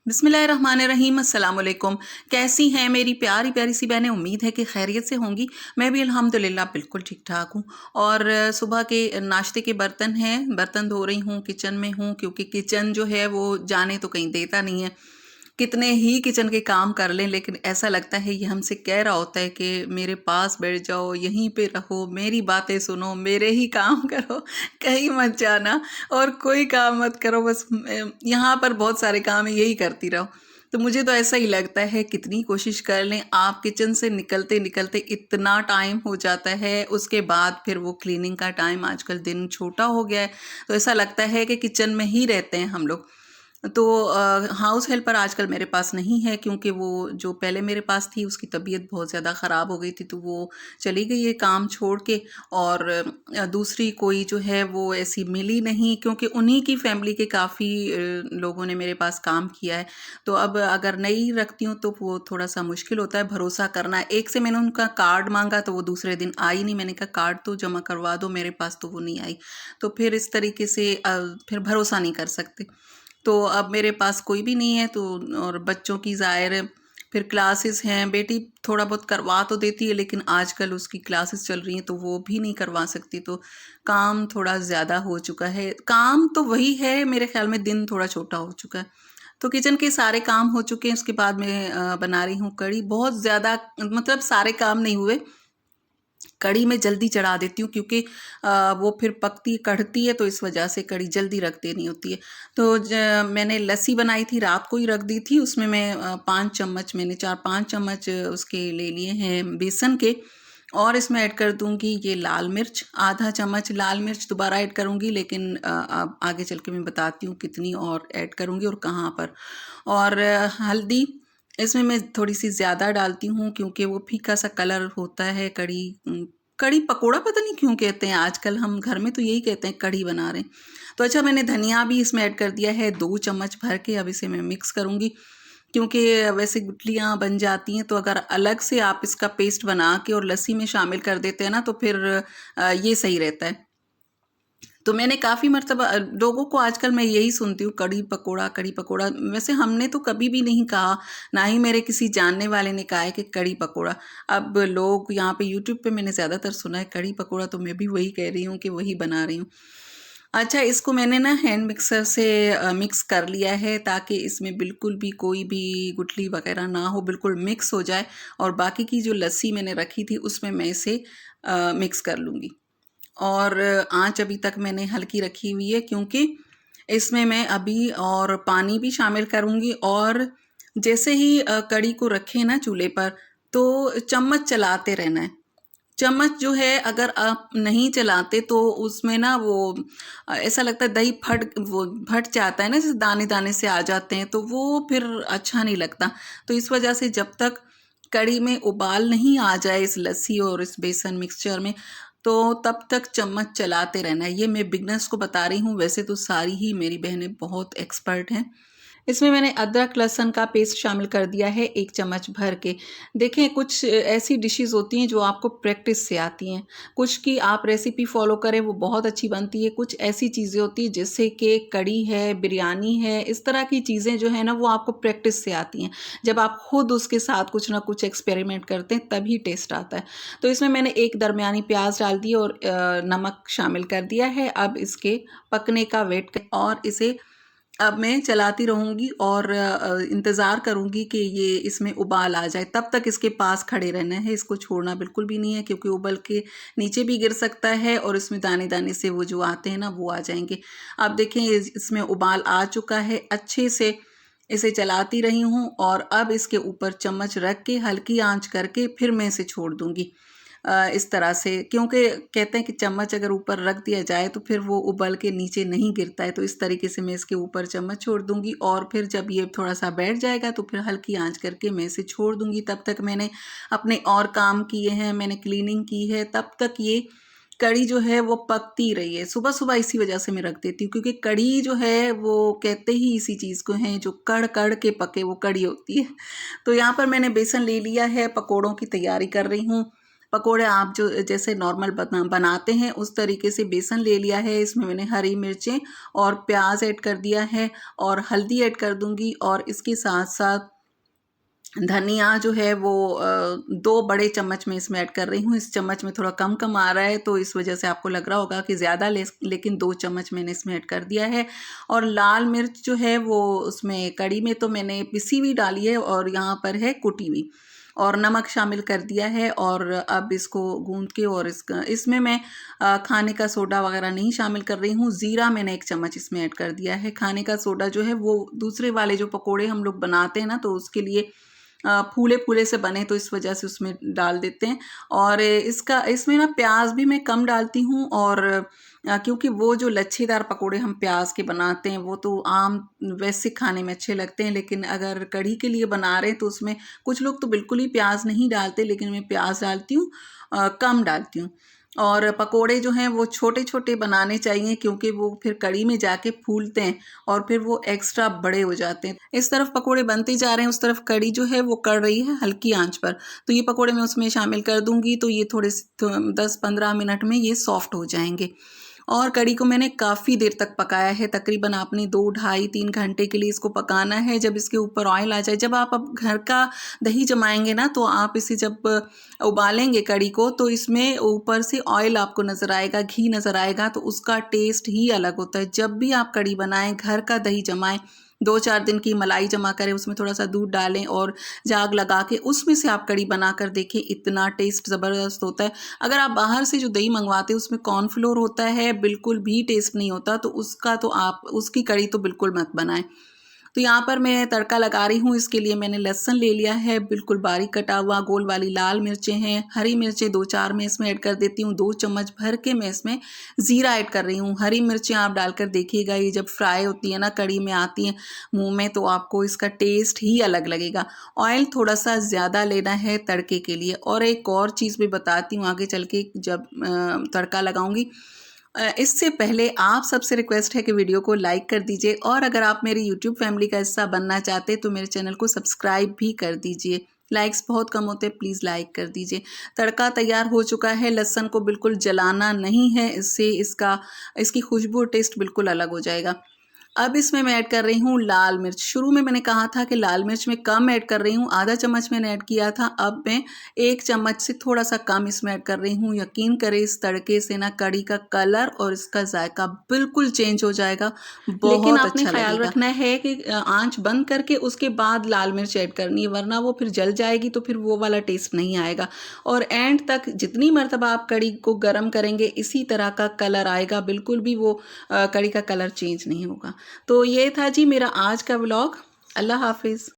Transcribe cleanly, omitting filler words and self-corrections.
बिस्मिल्लाहिर्रहमानिर्रहीम अस्सलाम वालेकुम। कैसी हैं मेरी प्यारी प्यारी सी बहनें? उम्मीद है कि खैरियत से होंगी। मैं भी अल्हम्दुलिल्लाह बिल्कुल ठीक ठाक हूँ। और सुबह के नाश्ते के बर्तन हैं, बर्तन धो रही हूँ, किचन में हूँ क्योंकि किचन जो है वो जाने तो कहीं देता नहीं है। कितने ही किचन के काम कर लें लेकिन ऐसा लगता है ये हमसे कह रहा होता है कि मेरे पास बैठ जाओ, यहीं पे रहो, मेरी बातें सुनो, मेरे ही काम करो, कहीं मत जाना और कोई काम मत करो, बस यहाँ पर बहुत सारे काम है, यही करती रहो। तो मुझे तो ऐसा ही लगता है कितनी कोशिश कर लें, आप किचन से निकलते निकलते इतना टाइम हो जाता है, उसके बाद फिर वो क्लीनिंग का टाइम, आजकल दिन छोटा हो गया है तो ऐसा लगता है कि किचन में ही रहते हैं हम लोग। तो हाउस हेल्पर आजकल मेरे पास नहीं है क्योंकि वो जो पहले मेरे पास थी उसकी तबीयत बहुत ज़्यादा ख़राब हो गई थी तो वो चली गई है काम छोड़ के। और दूसरी कोई जो है वो ऐसी मिली नहीं क्योंकि उन्हीं की फैमिली के काफ़ी लोगों ने मेरे पास काम किया है। तो अब अगर नहीं रखती हूँ तो वो थोड़ा सा मुश्किल होता है भरोसा करना। एक से मैंने उनका कार्ड मांगा तो वो दूसरे दिन आई नहीं, मैंने कहा कार्ड तो जमा करवा दो, मेरे पास तो वो नहीं आई। तो फिर इस तरीके से फिर भरोसा नहीं कर सकते। तो अब मेरे पास कोई भी नहीं है तो और बच्चों की ज़ाहिर है फिर क्लासेस हैं, बेटी थोड़ा बहुत करवा तो देती है लेकिन आजकल उसकी क्लासेस चल रही हैं तो वो भी नहीं करवा सकती। तो काम थोड़ा ज़्यादा हो चुका है, काम तो वही है, मेरे ख्याल में दिन थोड़ा छोटा हो चुका है। तो किचन के सारे काम हो चुके हैं, उसके बाद मैं बना रही हूँ कढ़ी। बहुत ज़्यादा मतलब सारे काम नहीं हुए, कढ़ी मैं जल्दी चढ़ा देती हूँ क्योंकि वो फिर पकती कढ़ती है तो इस वजह से कढ़ी जल्दी रख देनी होती है। तो मैंने लस्सी बनाई थी, रात को ही रख दी थी, उसमें मैं 5 चम्मच, मैंने 4-5 चम्मच उसके ले लिए हैं बेसन के। और इसमें ऐड कर दूंगी ये लाल मिर्च, आधा चम्मच लाल मिर्च दोबारा ऐड करूंगी लेकिन अब आगे चल के मैं बताती हूँ कितनी और ऐड करूंगी और कहाँ पर। और हल्दी इसमें मैं थोड़ी सी ज़्यादा डालती हूँ क्योंकि वो फीका सा कलर होता है। कढ़ी कढ़ी पकोड़ा पता नहीं क्यों कहते हैं, आजकल हम घर में तो यही कहते हैं कढ़ी बना रहे हैं। तो अच्छा, मैंने धनिया भी इसमें ऐड कर दिया है 2 चम्मच भर के। अब इसे मैं मिक्स करूँगी क्योंकि वैसे गुठलियाँ बन जाती हैं तो अगर अलग से आप इसका पेस्ट बना के और लस्सी में शामिल कर देते हैं ना तो फिर ये सही रहता है। तो मैंने काफ़ी मर्तबा लोगों को आजकल मैं यही सुनती हूँ कढ़ी पकोड़ा, कढ़ी पकोड़ा। वैसे हमने तो कभी भी नहीं कहा, ना ही मेरे किसी जानने वाले ने कहा है कि कढ़ी पकोड़ा। अब लोग यहाँ पे यूट्यूब पे मैंने ज़्यादातर सुना है कढ़ी पकोड़ा, तो मैं भी वही कह रही हूँ कि वही बना रही हूँ। अच्छा, इसको मैंने ना हैंड मिक्सर से मिक्स कर लिया है ताकि इसमें बिल्कुल भी कोई भी गुठली वगैरह ना हो, बिल्कुल मिक्स हो जाए। और बाकी की जो लस्सी मैंने रखी थी उसमें मैं इसे मिक्स कर लूँगी। और आँच अभी तक मैंने हल्की रखी हुई है क्योंकि इसमें मैं अभी और पानी भी शामिल करूँगी। और जैसे ही कढ़ी को रखें ना चूल्हे पर तो चम्मच चलाते रहना है। चम्मच जो है अगर आप नहीं चलाते तो उसमें ना वो ऐसा लगता है दही फट जाता है ना, जैसे दाने दाने से आ जाते हैं तो वो फिर अच्छा नहीं लगता। तो इस वजह से जब तक कढ़ी में उबाल नहीं आ जाए इस लस्सी और इस बेसन मिक्सचर में तो तब तक चम्मच चलाते रहना है। ये मैं बिगनर्स को बता रही हूँ, वैसे तो सारी ही मेरी बहनें बहुत एक्सपर्ट हैं। इसमें मैंने अदरक लहसुन का पेस्ट शामिल कर दिया है 1 चम्मच भर के। देखें, कुछ ऐसी डिशेज़ होती हैं जो आपको प्रैक्टिस से आती हैं, कुछ की आप रेसिपी फ़ॉलो करें वो बहुत अच्छी बनती है, कुछ ऐसी चीज़ें होती हैं जैसे कि कढ़ी है, बिरयानी है, इस तरह की चीज़ें जो है ना वो आपको प्रैक्टिस से आती हैं। जब आप खुद उसके साथ कुछ ना कुछ एक्सपेरिमेंट करते हैं तभी टेस्ट आता है। तो इसमें मैंने एक दरमियानी प्याज़ डाल दी और नमक शामिल कर दिया है। अब इसके पकने का वेट और इसे अब मैं चलाती रहूँगी और इंतज़ार करूँगी कि ये इसमें उबाल आ जाए। तब तक इसके पास खड़े रहना है, इसको छोड़ना बिल्कुल भी नहीं है क्योंकि उबल के नीचे भी गिर सकता है और इसमें दाने-दाने से वो जो आते हैं ना वो आ जाएँगे। अब देखें इसमें उबाल आ चुका है, अच्छे से इसे चलाती रही हूँ और अब इसके ऊपर चम्मच रख के हल्की आँच करके फिर मैं इसे छोड़ दूँगी। इस तरह से, क्योंकि कहते हैं कि चम्मच अगर ऊपर रख दिया जाए तो फिर वो उबल के नीचे नहीं गिरता है। तो इस तरीके से मैं इसके ऊपर चम्मच छोड़ दूँगी और फिर जब ये थोड़ा-सा बैठ जाएगा तो फिर हल्की आँच करके मैं इसे छोड़ दूँगी। तब तक मैंने अपने और काम किए हैं, मैंने क्लीनिंग की है, तब तक ये कढ़ी जो है वो पकती रही है। सुबह-सुबह इसी वजह से मैं रख देती हूँ क्योंकि कढ़ी जो है वो कहते ही इसी चीज़ को हैं, जो कढ़-कढ़ के पके वो कढ़ी होती है। तो यहाँ पर मैंने बेसन ले लिया है, पकोड़ों की तैयारी कर रही हूँ। पकोड़े आप जो जैसे नॉर्मल बनाते हैं उस तरीके से बेसन ले लिया है। इसमें मैंने हरी मिर्चें और प्याज ऐड कर दिया है और हल्दी ऐड कर दूंगी, और इसके साथ साथ धनिया जो है वो 2 बड़े चम्मच में इसमें ऐड कर रही हूँ। इस चम्मच में थोड़ा कम कम आ रहा है तो इस वजह से आपको लग रहा होगा कि ज़्यादा, लेकिन 2 चम्मच मैंने इसमें ऐड कर दिया है। और लाल मिर्च जो है वो उसमें कड़ी में तो मैंने पिसी हुई डाली है और यहाँ पर है कुटी हुई, और नमक शामिल कर दिया है। और अब इसको गूंद के, और इसमें मैं खाने का सोडा वगैरह नहीं शामिल कर रही हूँ। ज़ीरा मैंने 1 चम्मच इसमें ऐड कर दिया है। खाने का सोडा जो है वो दूसरे वाले जो पकोड़े हम लोग बनाते हैं ना, तो उसके लिए फूले फूले से बने, तो इस वजह से उसमें डाल देते हैं। और इसमें ना प्याज भी मैं कम डालती हूँ, और क्योंकि वो जो लच्छेदार पकोड़े हम प्याज के बनाते हैं वो तो आम वैसे खाने में अच्छे लगते हैं, लेकिन अगर कढ़ी के लिए बना रहे हैं तो उसमें कुछ लोग तो बिल्कुल ही प्याज नहीं डालते, लेकिन मैं प्याज डालती हूँ, कम डालती हूँ। और पकोड़े जो हैं वो छोटे छोटे बनाने चाहिए, क्योंकि वो फिर कढ़ी में जाके फूलते हैं और फिर वो एक्स्ट्रा बड़े हो जाते हैं। इस तरफ पकोड़े बनते जा रहे हैं, उस तरफ कढ़ी जो है वो कढ़ रही है हल्की आंच पर। तो ये पकोड़े मैं उसमें शामिल कर दूंगी, तो ये थोड़े 10-15 मिनट में ये सॉफ्ट हो जाएंगे। और कढ़ी को मैंने काफ़ी देर तक पकाया है, तकरीबन आपने 2, ढाई, 3 घंटे के लिए इसको पकाना है। जब इसके ऊपर ऑयल आ जाए, जब आप अब घर का दही जमाएंगे ना, तो आप इसे जब उबालेंगे कढ़ी को, तो इसमें ऊपर से ऑयल आपको नज़र आएगा, घी नज़र आएगा, तो उसका टेस्ट ही अलग होता है। जब भी आप कढ़ी बनाएं, घर का दही जमाएं, 2-4 दिन की मलाई जमा करें, उसमें थोड़ा सा दूध डालें और जाग लगा के उसमें से आप कढ़ी बना कर देखें, इतना टेस्ट ज़बरदस्त होता है। अगर आप बाहर से जो दही मंगवाते हैं उसमें कॉर्नफ्लोर होता है, बिल्कुल भी टेस्ट नहीं होता, तो उसकी कढ़ी तो बिल्कुल मत बनाएं। तो यहाँ पर मैं तड़का लगा रही हूँ। इसके लिए मैंने लहसुन ले लिया है, बिल्कुल बारीक कटा हुआ, गोल वाली लाल मिर्चें हैं, हरी मिर्चें 2-4 मैं इसमें ऐड कर देती हूँ। 2 चम्मच भर के मैं इसमें ज़ीरा ऐड कर रही हूँ। हरी मिर्चें आप डालकर देखिएगा, ये जब फ्राई होती है ना, कढ़ी में आती हैं मुंह में, तो आपको इसका टेस्ट ही अलग लगेगा। ऑयल थोड़ा सा ज़्यादा लेना है तड़के के लिए। और एक और चीज़ भी बताती हूँ आगे चल के जब तड़का लगाऊंगी। इससे पहले आप सबसे रिक्वेस्ट है कि वीडियो को लाइक कर दीजिए, और अगर आप मेरी यूट्यूब फैमिली का हिस्सा बनना चाहते तो मेरे चैनल को सब्सक्राइब भी कर दीजिए। लाइक्स बहुत कम होते, प्लीज़ लाइक कर दीजिए। तड़का तैयार हो चुका है। लहसुन को बिल्कुल जलाना नहीं है, इससे इसकी खुशबू और टेस्ट बिल्कुल अलग हो जाएगा। अब इसमें मैं ऐड कर रही हूँ लाल मिर्च। शुरू में मैंने कहा था कि लाल मिर्च में कम ऐड कर रही हूँ, आधा चम्मच मैंने ऐड किया था, अब मैं 1 चम्मच से थोड़ा सा कम इसमें ऐड कर रही हूँ। यकीन करें, इस तड़के से ना कढ़ी का कलर और इसका जायका बिल्कुल चेंज हो जाएगा, लेकिन बहुत आपने अच्छा ख्याल लगेगा। रखना है कि आंच बंद करके उसके बाद लाल मिर्च ऐड करनी है, वरना वो फिर जल जाएगी तो फिर वो वाला टेस्ट नहीं आएगा। और एंड तक जितनी मर्तबा आप कढ़ी को गर्म करेंगे, इसी तरह का कलर आएगा, बिल्कुल भी वो कढ़ी का कलर चेंज नहीं होगा। तो ये था जी मेरा आज का व्लॉग। अल्लाह हाफिज़।